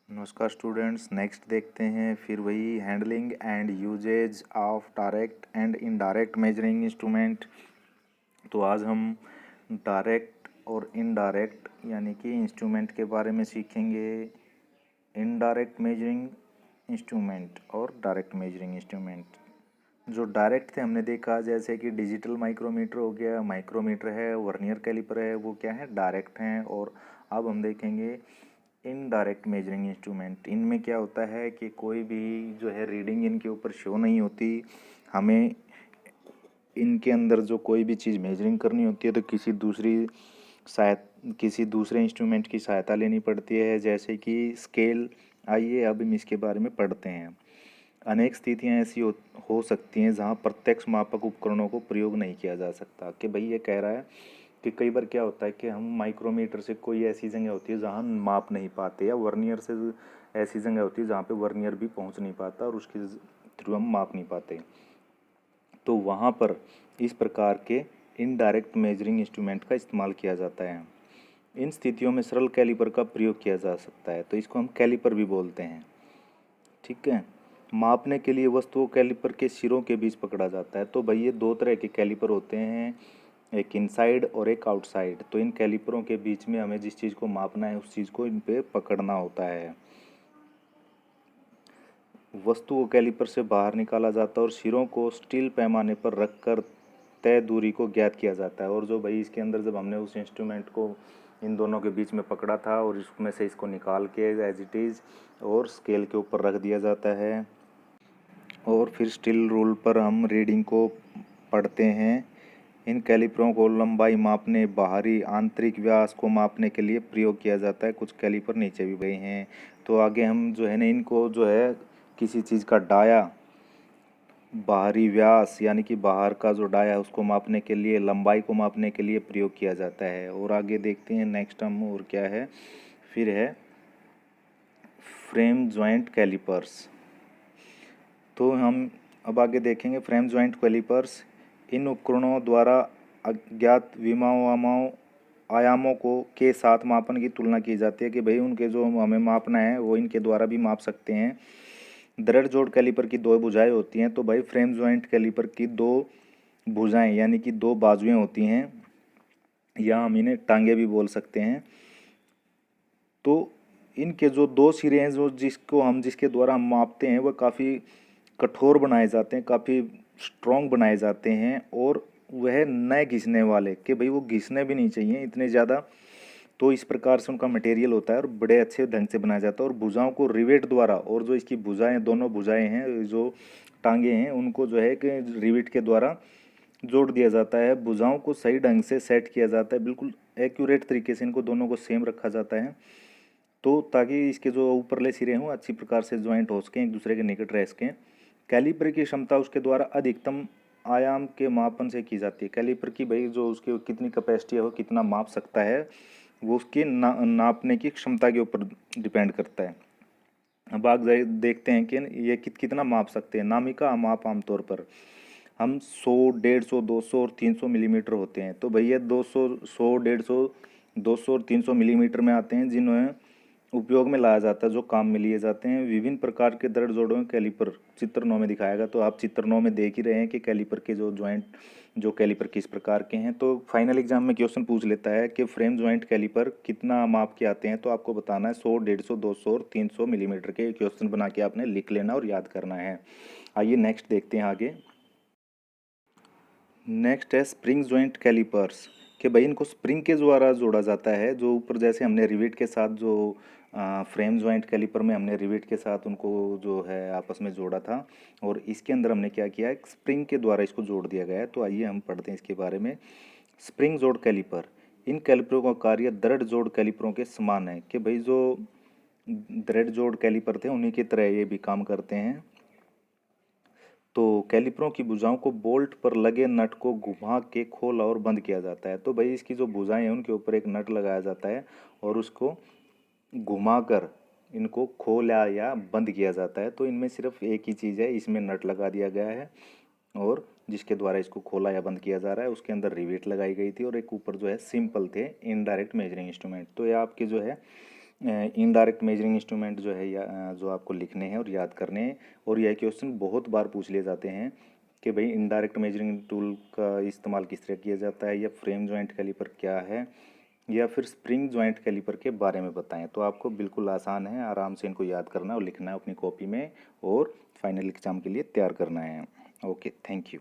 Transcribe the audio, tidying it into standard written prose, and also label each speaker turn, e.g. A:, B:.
A: नमस्कार students, next देखते हैं फिर वही handling and usages of direct and indirect measuring instrument. तो आज हम डायरेक्ट और इनडायरेक्ट यानी कि इंस्ट्रूमेंट के बारे में सीखेंगे। इनडायरेक्ट मेजरिंग इंस्ट्रूमेंट और डायरेक्ट मेजरिंग इंस्ट्रूमेंट। जो डायरेक्ट थे हमने देखा जैसे कि डिजिटल माइक्रोमीटर हो गया, माइक्रोमीटर है, वर्नियर कैलिपर है, वो क्या है, डायरेक्ट हैं। और अब हम देखेंगे इनडायरेक्ट मेजरिंग इंस्ट्रूमेंट। इनमें क्या होता है कि कोई भी जो है रीडिंग इनके ऊपर शो नहीं होती। हमें इनके अंदर जो कोई भी चीज़ मेजरिंग करनी होती है तो किसी दूसरे इंस्ट्रूमेंट की सहायता लेनी पड़ती है, जैसे कि स्केल। आइए अब हम इसके बारे में पढ़ते हैं। अनेक स्थितियां ऐसी हो सकती हैं जहां प्रत्यक्ष मापक उपकरणों को प्रयोग नहीं किया जा सकता। कि भाई ये कह रहा है कि कई बार क्या होता है कि हम माइक्रोमीटर से कोई ऐसी जगह होती है जहां हम माप नहीं पाते, या वर्नियर से ऐसी जगह होती है जहाँ पे वर्नियर भी पहुंच नहीं पाता और उसके थ्रू हम माप नहीं पाते। तो वहाँ पर इस प्रकार के इनडायरेक्ट मेजरिंग इंस्ट्रूमेंट का इस्तेमाल किया जाता है। इन स्थितियों में सरल कैलिपर का प्रयोग किया जा सकता है, तो इसको हम कैलिपर भी बोलते हैं। ठीक है। मापने के लिए वस्तुओं कैलिपर के सिरों के बीच पकड़ा जाता है। तो भाई ये दो तरह के कैलिपर होते हैं, एक इनसाइड और एक आउटसाइड। तो इन कैलिपरों के बीच में हमें जिस चीज़ को मापना है उस चीज़ को इन पे पकड़ना होता है। वस्तु को कैलिपर से बाहर निकाला जाता है और सिरों को स्टील पैमाने पर रखकर तय दूरी को ज्ञात किया जाता है। और जो भाई इसके अंदर जब हमने उस इंस्ट्रूमेंट को इन दोनों के बीच में पकड़ा था और इसमें से इसको निकाल के एज इट इज़ और स्केल के ऊपर रख दिया जाता है, और फिर स्टील रूल पर हम रीडिंग को पढ़ते हैं। इन कैलिपरों को लंबाई मापने, बाहरी आंतरिक व्यास को मापने के लिए प्रयोग किया जाता है। कुछ कैलिपर नीचे भी गए हैं। तो आगे हम जो है ना इनको जो है किसी चीज़ का डाया, बाहरी व्यास यानी कि बाहर का जो डाया है उसको मापने के लिए, लंबाई को मापने के लिए प्रयोग किया जाता है। और आगे देखते हैं नेक्स्ट हम और क्या है, फिर है फ्रेम जॉइंट कैलिपर्स। तो हम अब आगे देखेंगे फ्रेम जॉइंट कैलिपर्स। इन उपकरणों द्वारा अज्ञात विमाओं आयामों को के साथ मापन की तुलना की जाती है। कि भाई उनके जो हमें मापना है वो इनके द्वारा भी माप सकते हैं। दृढ़ जोड़ कैलिपर की दो भुजाएं होती हैं। तो भाई फ्रेम जॉइंट कैलिपर की दो भुजाएं यानी कि दो बाजुएं होती हैं, या हम इन्हें टांगे भी बोल सकते हैं। तो इनके जो दो सिरे हैं जो जिसके द्वारा हम मापते हैं वह काफ़ी कठोर बनाए जाते हैं, काफ़ी स्ट्रॉन्ग बनाए जाते हैं, और वह न घिसने वाले। कि भाई वो घिसने भी नहीं चाहिए इतने ज़्यादा। तो इस प्रकार से उनका मटेरियल होता है और बड़े अच्छे ढंग से बनाया जाता है। और भुजाओं को रिवेट द्वारा, और जो इसकी भुजाएं, दोनों भुजाएं हैं जो टांगे हैं, उनको जो है कि रिवेट के द्वारा जोड़ दिया जाता है। भुजाओं को सही ढंग से सेट किया जाता है, बिल्कुल एक्यूरेट तरीके से इनको दोनों को सेम रखा जाता है। तो ताकि इसके जो ऊपरले सिरे हों अच्छी प्रकार से ज्वाइंट हो सकें, एक दूसरे के निकट रह सकें। कैलिपर की क्षमता उसके द्वारा अधिकतम आयाम के मापन से की जाती है। कैलिपर की भाई जो उसकी कितनी कैपेसिटी है, वो कितना माप सकता है, वो उसकी नापने की क्षमता के ऊपर डिपेंड करता है। अब आगे देखते हैं कि ये कितना माप सकते हैं। नामिका माप आमतौर पर हम 100, 150, 200 और 300 मिलीमीटर होते हैं। तो भैया 200, 100, 150, 200 और 300 मिलीमीटर में आते हैं, जिन्हें उपयोग में लाया जाता है, जो काम में लिए जाते हैं। विभिन्न प्रकार के दृढ़ जोड़ों में कैलिपर चित्र 9 में दिखाया गया। तो आप चित्र 9 में देख ही रहे हैं कि कैलिपर के जो जॉइंट, जो कैलिपर किस प्रकार के हैं। तो फाइनल एग्जाम में क्वेश्चन पूछ लेता है कि फ्रेम जॉइंट कैलिपर कितना माप के आते हैं। तो आपको बताना है 100, 150, 200 और 300 मिलीमीटर के। क्वेश्चन बना के आपने लिख लेना और याद करना है। आइए नेक्स्ट देखते हैं आगे। नेक्स्ट है स्प्रिंग जॉइंट कैलिपर्स। कि भाई इनको स्प्रिंग के द्वारा जोड़ा जाता है। जो ऊपर जैसे हमने रिवेट के साथ जो फ्रेम जॉइंट कैलिपर में हमने रिवेट के साथ उनको जो है आपस में जोड़ा था, और इसके अंदर हमने क्या किया है, स्प्रिंग के द्वारा इसको जोड़ दिया गया है। तो आइए हम पढ़ते हैं इसके बारे में। स्प्रिंग जोड़ कैलिपर। इन कैलिपरों का कार्य दृढ़ जोड़ कैलिपरों के समान है। कि भाई जो दृढ़ जोड़ कैलिपर थे उन्हीं की तरह ये भी काम करते हैं। तो कैलिपरों की भुजाओं को बोल्ट पर लगे नट को घुमा के खोला और बंद किया जाता है। तो भाई इसकी जो भुजाएं हैं उनके ऊपर एक नट लगाया जाता है और उसको घुमाकर इनको खोला या बंद किया जाता है। तो इनमें सिर्फ एक ही चीज़ है, इसमें नट लगा दिया गया है और जिसके द्वारा इसको खोला या बंद किया जा रहा है। उसके अंदर रिवेट लगाई गई थी और एक ऊपर जो है सिंपल थे इनडायरेक्ट मेजरिंग इंस्ट्रूमेंट। तो ये आपके जो है इनडायरेक्ट मेजरिंग इंस्ट्रूमेंट जो है या जो आपको लिखने हैं और याद करने हैं। और यह क्वेश्चन बहुत बार पूछ लिए जाते हैं कि भाई इनडायरेक्ट मेजरिंग टूल का इस्तेमाल किस तरह किया जाता है, या फ्रेम जॉइंट कैलिपर क्या है, या फिर स्प्रिंग जॉइंट कैलिपर के बारे में बताएं। तो आपको बिल्कुल आसान है, आराम से इनको याद करना और लिखना है अपनी कॉपी में और फाइनल एग्जाम के लिए तैयार करना है। Okay, thank you.